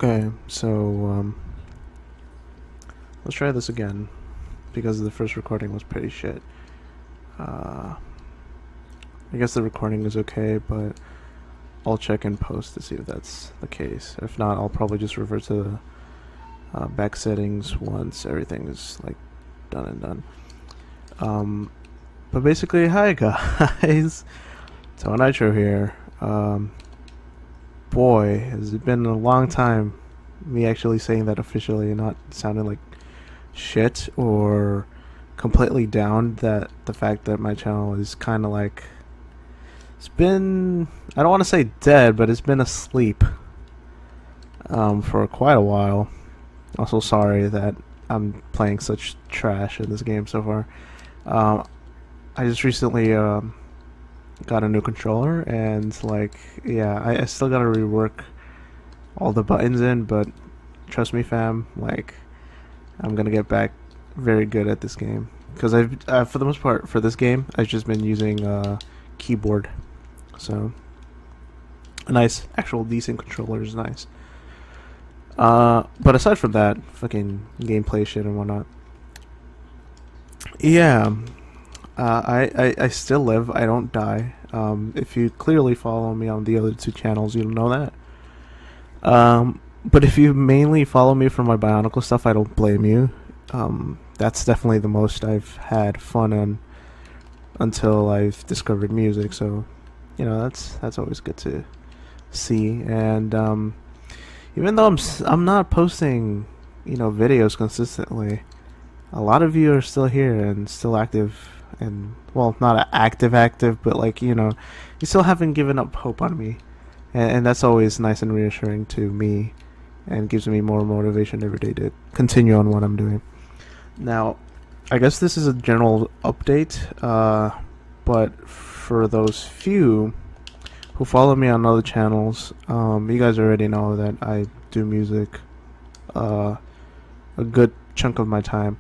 Okay, so let's try this again because the first recording was pretty shit. I guess the recording is okay, but I'll check in post to see if that's the case. If not, I'll probably just revert to the back settings once everything is like done and done. But basically, hi guys, Toa Nitro here. Boy, has it been a long time me actually saying that officially and not sounding like shit or completely down that the fact that my channel is kind of like, it's been, I don't want to say dead, but it's been asleep for quite a while. Also sorry that I'm playing such trash in this game so far. I just recently got a new controller, and like, yeah, I still gotta rework all the buttons in, but trust me fam, like, I'm gonna get back very good at this game, because I've for the most part for this game I've just been using keyboard, so a nice actual decent controller is nice. But aside from that, fucking gameplay shit and whatnot, yeah. I still live. I don't die. If you clearly follow me on the other two channels, you'll know that. But if you mainly follow me for my Bionicle stuff, I don't blame you. That's definitely the most I've had fun on until I've discovered music. So, you know, that's always good to see. And even though I'm not posting, you know, videos consistently, a lot of you are still here and still active. And, well, not active, but like, you know, you still haven't given up hope on me, and that's always nice and reassuring to me, and gives me more motivation every day to continue on what I'm doing. Now, I guess this is a general update, but for those few who follow me on other channels, you guys already know that I do music a good chunk of my time.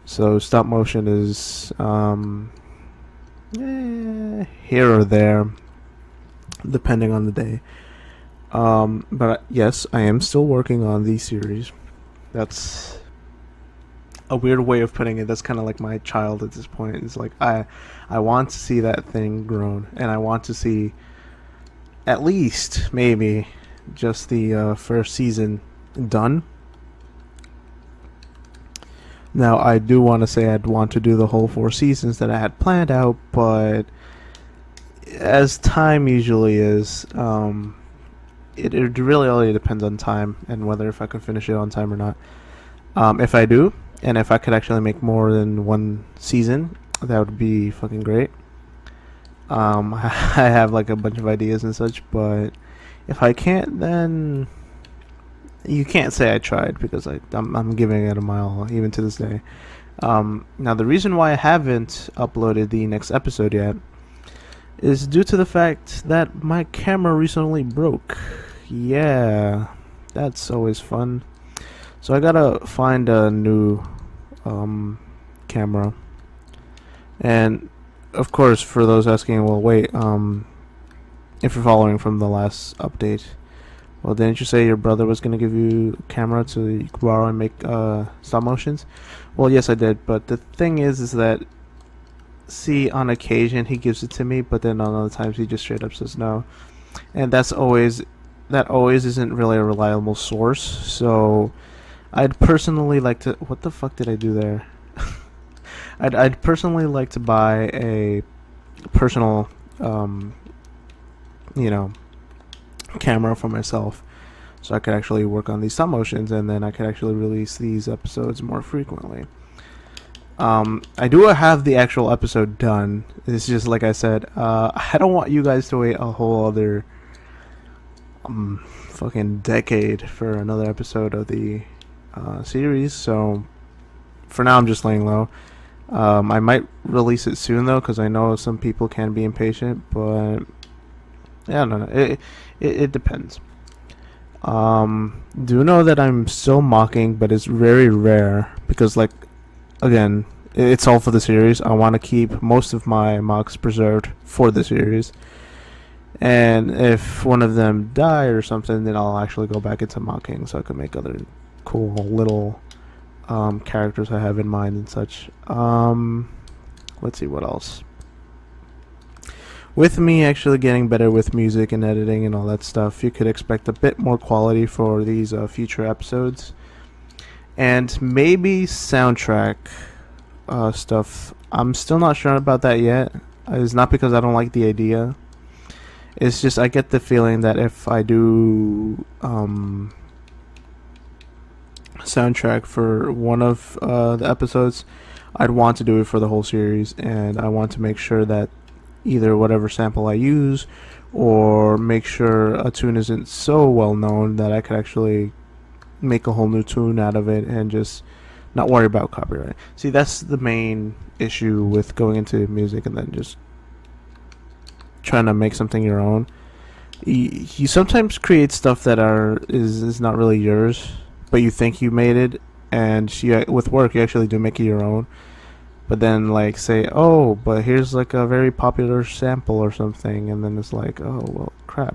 So stop motion is here or there, depending on the day. But yes, I am still working on the series. That's a weird way of putting it. That's kind of like my child at this point. It's like I want to see that thing grown, and I want to see at least maybe just the first season done. Now, I do want to say I'd want to do the whole 4 seasons that I had planned out, but as time usually is, it really only depends on time and whether if I can finish it on time or not. If I do, and if I could actually make more than 1 season, that would be fucking great. I have like a bunch of ideas and such, but if I can't, then you can't say I tried, because I'm giving it a mile even to this day. Now, the reason why I haven't uploaded the next episode yet is due to the fact that my camera recently broke. Yeah, that's always fun. So I gotta find a new camera. And of course, for those asking, well, wait, if you're following from the last update, well, didn't you say your brother was going to give you a camera to borrow and make stop motions? Well, yes, I did. But the thing is that, see, on occasion he gives it to me, but then on other times he just straight up says no. And that always isn't really a reliable source. So I'd personally like to... What the fuck did I do there? I'd personally like to buy a personal, you know, camera for myself, so I could actually work on these stop motions, and then I could actually release these episodes more frequently. I do have the actual episode done. It's just like I said, I don't want you guys to wait a whole other fucking decade for another episode of the series. So for now, I'm just laying low. I might release it soon though, because I know some people can be impatient, but yeah, no, it depends. Do know that I'm still mocking, but it's very rare because, like, again, it's all for the series. I want to keep most of my mocks preserved for the series. And if one of them die or something, then I'll actually go back into mocking so I can make other cool little characters I have in mind and such. Let's see what else. With me actually getting better with music and editing and all that stuff, you could expect a bit more quality for these future episodes. And maybe soundtrack stuff. I'm still not sure about that yet. It's not because I don't like the idea. It's just I get the feeling that if I do soundtrack for one of the episodes, I'd want to do it for the whole series, and I want to make sure that either whatever sample I use, or make sure a tune isn't so well known that I could actually make a whole new tune out of it and just not worry about copyright. See, that's the main issue with going into music and then just trying to make something your own. You sometimes create stuff that is not really yours, but you think you made it, and with work you actually do make it your own. But then, like, say, oh, but here's like a very popular sample or something, and then it's like, oh, well, crap,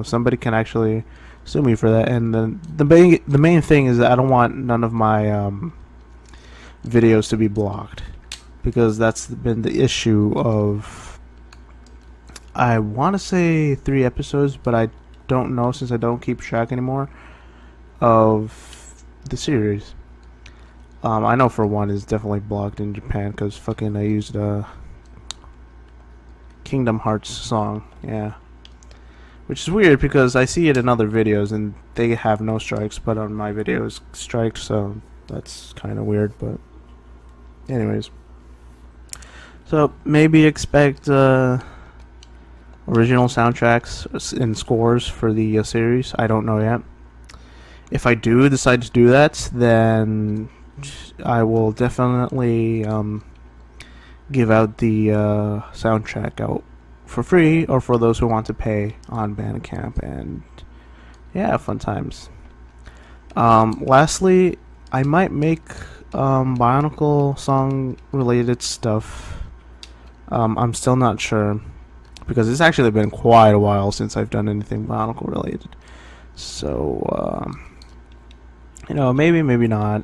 somebody can actually sue me for that. And then the main thing is that I don't want none of my videos to be blocked, because that's been the issue of, I want to say 3 episodes, but I don't know since I don't keep track anymore of the series. I know for one is definitely blocked in Japan because fucking I used a Kingdom Hearts song, yeah. Which is weird because I see it in other videos and they have no strikes, but on my videos strikes, so that's kind of weird, but anyways. So maybe expect original soundtracks and scores for the series. I don't know yet. If I do decide to do that, then I will definitely give out the soundtrack out for free, or for those who want to pay on Bandcamp, and yeah, fun times. Lastly, I might make Bionicle song related stuff. I'm still not sure, because it's actually been quite a while since I've done anything Bionicle related. So maybe not.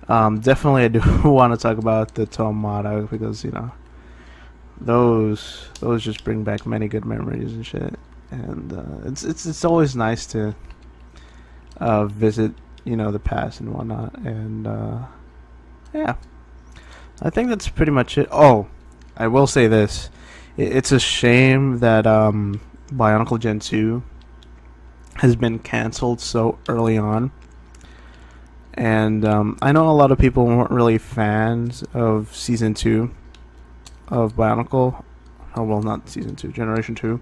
Definitely I do want to talk about the Toa Nitro, because those just bring back many good memories and shit, and it's always nice to visit the past and whatnot, and yeah, I think that's pretty much it. Oh, I will say this, it's a shame that Bionicle Gen 2 has been cancelled so early on. And I know a lot of people weren't really fans of Season 2 of Bionicle. Oh, well, not Season 2, Generation 2.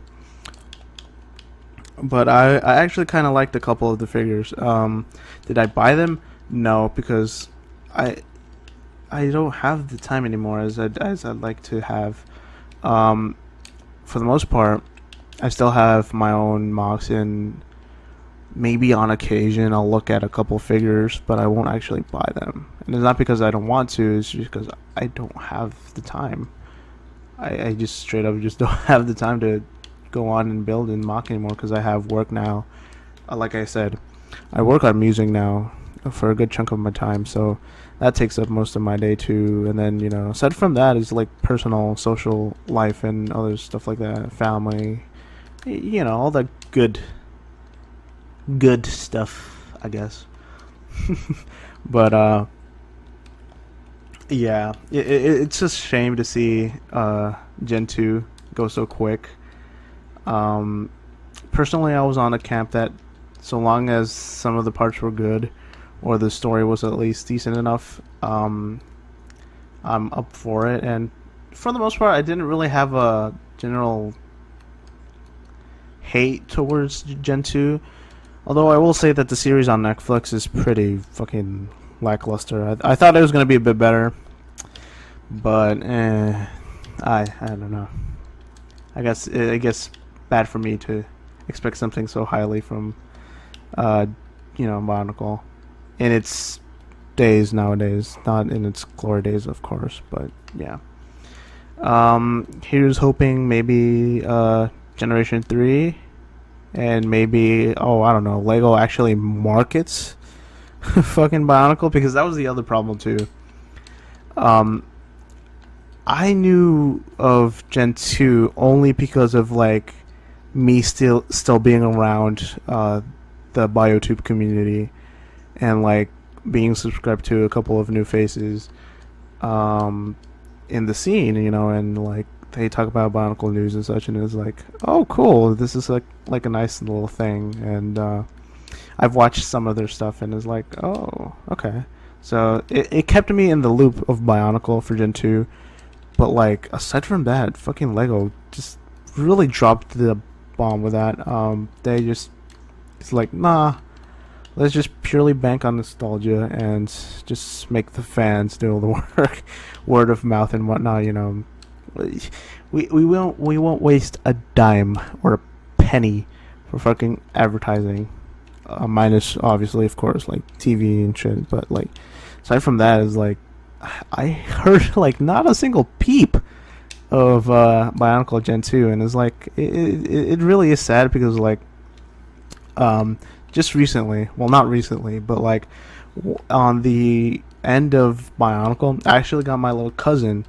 But I actually kind of liked a couple of the figures. Did I buy them? No, because I don't have the time anymore as I'd like to have. For the most part, I still have my own mocks, and maybe on occasion I'll look at a couple figures, but I won't actually buy them. And it's not because I don't want to, it's just because I don't have the time. I just straight up just don't have the time to go on and build and mock anymore, because I have work now. Like I said, I work on music now for a good chunk of my time, so that takes up most of my day too. And then aside from that is like personal, social life and other stuff like that, family, all the good stuff, I guess. But yeah, it's a shame to see Gen 2 go so quick. Personally, I was on a camp that so long as some of the parts were good, or the story was at least decent enough, I'm up for it. And for the most part, I didn't really have a general hate towards Gen 2. Although I will say that the series on Netflix is pretty fucking lackluster. I thought it was going to be a bit better, but I don't know. I guess bad for me to expect something so highly from uh, Bionicle in its days nowadays, not in its glory days, of course, but yeah. Here's hoping maybe Generation 3, and maybe, oh, I don't know, Lego actually markets fucking Bionicle, because that was the other problem too. Um, I knew of Gen 2 only because of like me still being around the BioTube community, and like being subscribed to a couple of new faces in the scene, and like they talk about Bionicle news and such, and it's like, oh, cool, this is like a nice little thing, and I've watched some of their stuff, and it's like, oh, okay. So it kept me in the loop of Bionicle for Gen 2, but like aside from that, fucking Lego just really dropped the bomb with that. It's like, nah, let's just purely bank on nostalgia and just make the fans do all the work, word of mouth and whatnot. We won't waste a dime or a penny for fucking advertising, minus obviously, of course, like TV and shit. But like aside from that, is like I heard like not a single peep of Bionicle Gen 2, and it's like it really is sad, because like just recently, well, not recently, but like on the end of Bionicle, I actually got my little cousin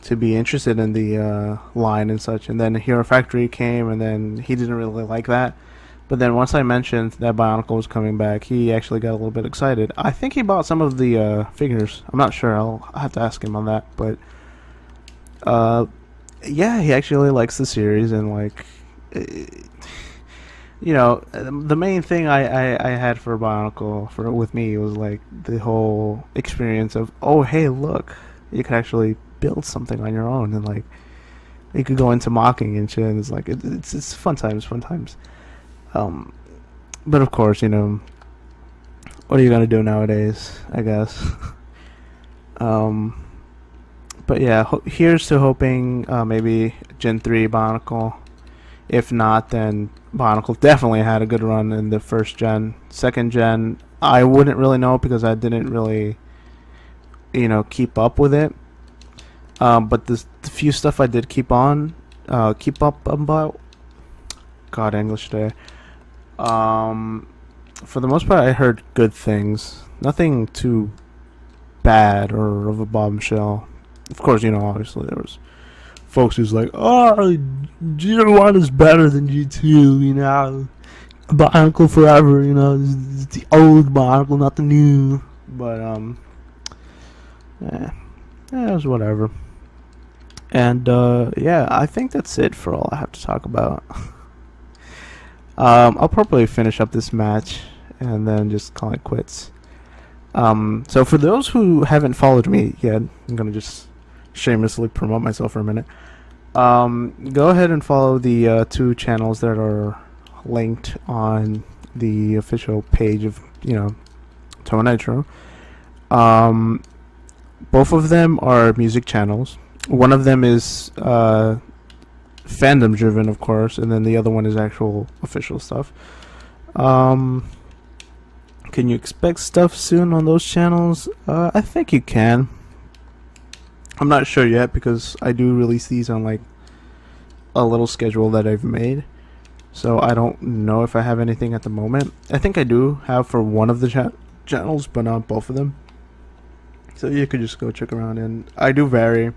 to be interested in the line and such, and then Hero Factory came, and then he didn't really like that. But then once I mentioned that Bionicle was coming back, he actually got a little bit excited. I think he bought some of the figures. I'm not sure. I'll have to ask him on that. But yeah, he actually likes the series, and like the main thing I had for Bionicle with me was like the whole experience of, oh, hey, look, you could actually build something on your own, and like you could go into mocking and shit, and it's like it's fun times. But of course, what are you gonna do nowadays, I guess. But yeah, here's to hoping maybe Gen 3 Bionicle. If not, then Bionicle definitely had a good run in the first gen. Second gen, I wouldn't really know, because I didn't really, keep up with it. But the few stuff I did keep up about, God, English Day. For the most part, I heard good things. Nothing too bad or of a bombshell. Of course, obviously there was folks who's like, oh, G1 is better than G2, Bionicle forever, it's the old Bionicle, not the new. But it was whatever. And yeah, I think that's it for all I have to talk about. I'll probably finish up this match and then just call it quits. So for those who haven't followed me yet, I'm gonna just shamelessly promote myself for a minute. Go ahead and follow the two channels that are linked on the official page of Toa Nitro. Both of them are music channels. One of them is fandom driven, of course, and then the other one is actual official stuff. Can you expect stuff soon on those channels? I think you can. I'm not sure yet, because I do release these on like a little schedule that I've made, so I don't know if I have anything at the moment. I think I do have for one of the channels, but not both of them. So you could just go check around, and I do vary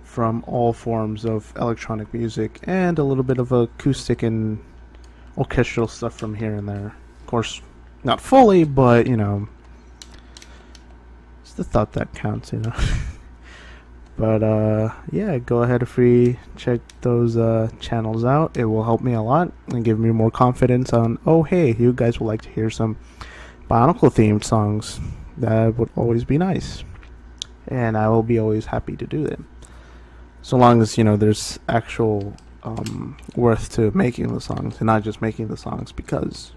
from all forms of electronic music and a little bit of acoustic and orchestral stuff from here and there. Of course, not fully, but it's the thought that counts, But yeah, go ahead and check those channels out. It will help me a lot and give me more confidence on, oh hey, you guys would like to hear some Bionicle themed songs. That would always be nice, and I will be always happy to do them, so long as there's actual worth to making the songs, and not just making the songs because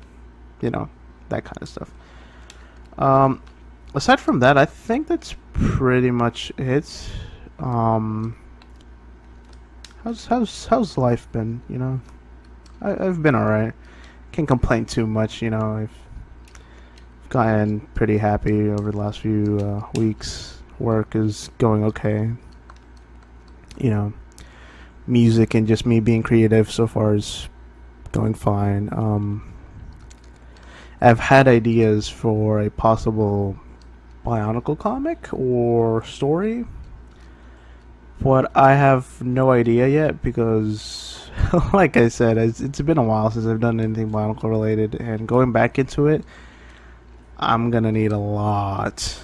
that kind of stuff. Aside from that, I think that's pretty much it. How's life been? I've been alright. can't complain too much. You know, I've gotten pretty happy over the last few weeks. Work is going okay. You know, music and just me being creative so far is going fine. I've had ideas for a possible Bionicle comic or story, but I have no idea yet because, like I said, it's been a while since I've done anything Bionicle related, and going back into it, I'm gonna need not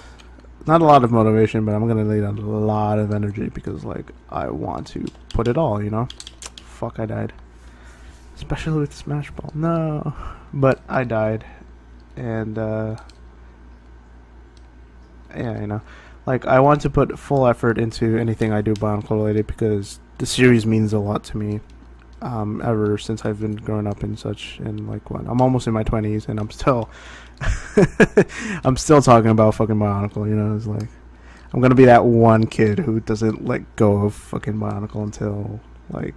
a lot of motivation, but I'm gonna need a lot of energy because, like, I want to put it all, you know? Fuck, I died. Especially with Smash Ball. No. But I died. And, yeah, you know. Like, I want to put full effort into anything I do Bionicle related because the series means a lot to me. Ever since I've been growing up and such, and like what, I'm almost in my 20s and I'm still I'm still talking about fucking Bionicle, you know. It's like I'm gonna be that one kid who doesn't let go of fucking Bionicle until, like,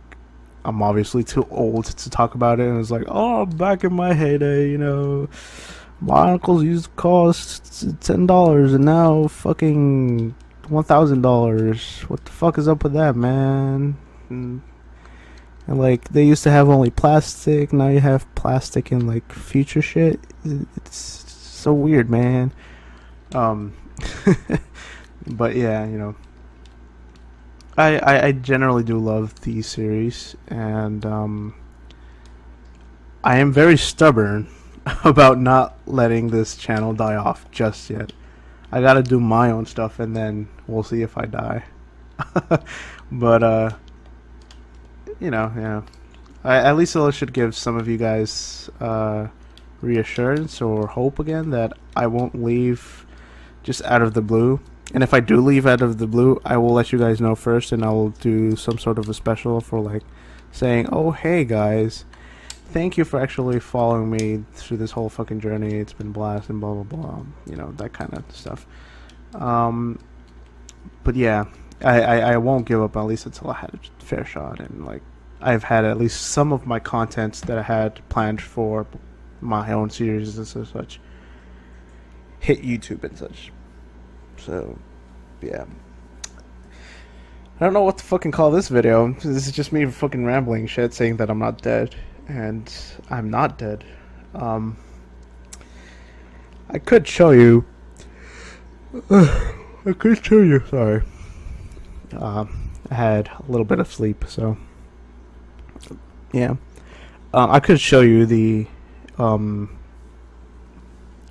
I'm obviously too old to talk about it, and it's like, oh, back in my heyday, you know, Bionicles used to cost $10 and now fucking $1,000. What the fuck is up with that, man? And like, they used to have only plastic, now you have plastic and like future shit. It's so weird, man. But yeah, you know, I generally do love these series, and I am very stubborn about not letting this channel die off just yet. I gotta do my own stuff and then we'll see if I die. But you know, yeah. At least it should give some of you guys reassurance or hope again that I won't leave just out of the blue. And if I do leave out of the blue, I will let you guys know first, and I will do some sort of a special for, like, saying, oh, hey guys, thank you for actually following me through this whole fucking journey. It's been a blast and blah blah blah, you know, that kind of stuff. But yeah, I won't give up, at least until I had a fair shot, and like, I've had at least some of my content that I had planned for my own series and such hit YouTube and such. So yeah, I don't know what to fucking call this video. This is just me fucking rambling shit, saying that I'm not dead, and I'm not dead. I could show you. Sorry. I had a little bit of sleep, so yeah. I could show you the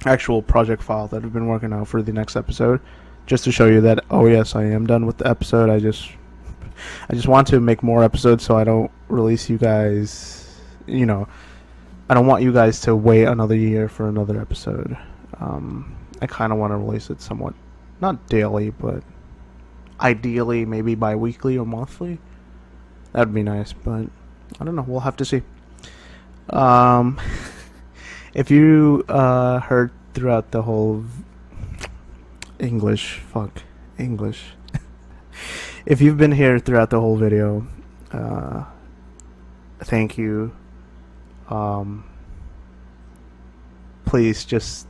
actual project file that I've been working on for the next episode, just to show you that, oh yes, I am done with the episode. I just want to make more episodes so I don't release you guys, you know, I don't want you guys to wait another year for another episode. I kind of want to release it somewhat, not daily, but ideally maybe bi-weekly or monthly. That would be nice, but I don't know, we'll have to see. If you heard throughout the whole English, if you've been here throughout the whole video, thank you. Please just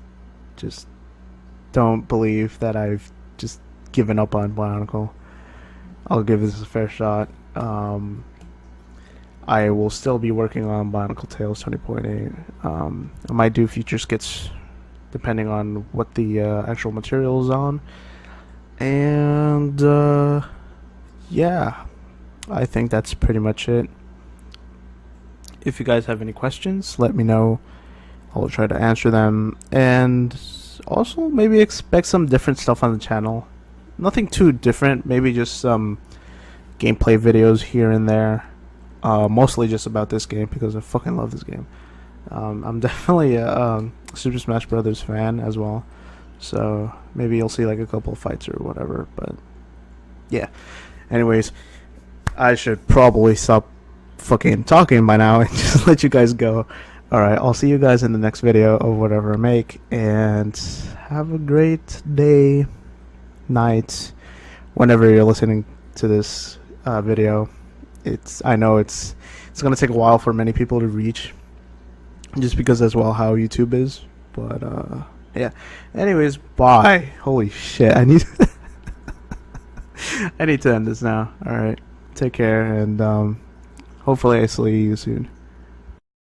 don't believe that I've just given up on Bionicle. I'll give this a fair shot. I will still be working on Bionicle Tales 20.8. I might do future skits depending on what the actual material is on. And yeah, I think that's pretty much it. If you guys have any questions, let me know. I will try to answer them. And also maybe expect some different stuff on the channel. Nothing too different, maybe just some gameplay videos here and there. Mostly just about this game because I fucking love this game. I'm definitely a Super Smash Brothers fan as well, so maybe you'll see like a couple of fights or whatever. But yeah, anyways, I should probably stop fucking talking by now and just let you guys go. Alright, I'll see you guys in the next video of whatever I make, and have a great day, night, whenever you're listening to this video. I know it's gonna take a while for many people to reach. just because that's well how YouTube is. But yeah. Anyways, bye. Holy shit! I need I need to end this now. All right, take care, and hopefully I see you soon.